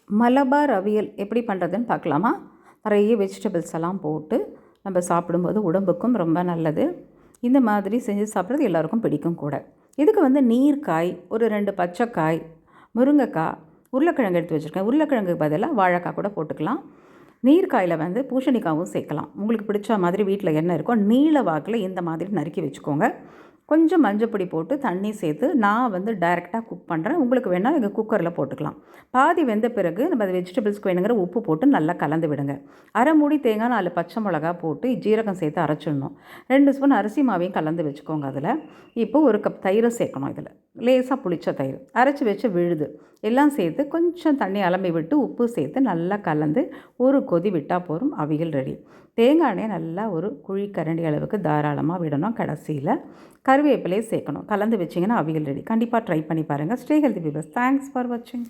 மலபார் அவியல் எப்படி பண்ணுறதுன்னு பார்க்கலாமா? நிறைய வெஜிடபிள்ஸ் எல்லாம் போட்டு நம்ம சாப்பிடும்போது உடம்புக்கும் ரொம்ப நல்லது. இந்த மாதிரி செஞ்சு சாப்பிட்றது எல்லாருக்கும் பிடிக்கும் கூட. இதுக்கு நீர்க்காய், ஒரு 2 பச்சைக்காய், முருங்கைக்காய், உருளைக்கிழங்கு எடுத்து வச்சுருக்கேன். உருளைக்கிழங்குக்கு பதிலாக வாழைக்காய் கூட போட்டுக்கலாம். நீர்க்காயில் பூசணிக்காவும் சேர்க்கலாம். உங்களுக்கு பிடிச்ச மாதிரி வீட்டில் என்ன இருக்கோ நீள வாக்கில் இந்த மாதிரி நறுக்கி வச்சுக்கோங்க. கொஞ்சம் மஞ்சப்பொடி போட்டு தண்ணி சேர்த்து நான் டைரெக்டாக குக் பண்ணுறேன். உங்களுக்கு வேணால் நீங்கள் குக்கரில் போட்டுக்கலாம். பாதி வெந்த பிறகு நம்ம அது வெஜிடபிள்ஸ்க்கு வேணுங்கிற உப்பு போட்டு நல்லா கலந்து விடுங்க. அரை மூடி தேங்காய், 4 பச்சை மிளகா போட்டு ஜீரகம் சேர்த்து அரைச்சிடணும். 2 ஸ்பூன் அரிசி மாவையும் கலந்து வச்சுக்கோங்க. அதில் இப்போது 1 கப் தயிரை சேர்க்கணும். இதில் லேசாக புளிச்ச தயிர் அரைச்சி வச்ச விழுது எல்லாம் சேர்த்து கொஞ்சம் தண்ணி அலம்பி விட்டு உப்பு சேர்த்து நல்லா கலந்து ஒரு கொதி விட்டால் போதும், அவியல் ரெடி. தேங்காய் எண்ணெயை நல்லா ஒரு குழிக்கரண்டி அளவுக்கு தாராளமாக விடணும். கடைசியில் கருவேப்பிலையை சேர்க்கணும். கலந்து வச்சிங்கன்னா அவியல் ரெடி. கண்டிப்பாக ட்ரை பண்ணி பாருங்கள். Stay healthy peoples. Thanks for வாட்சிங்.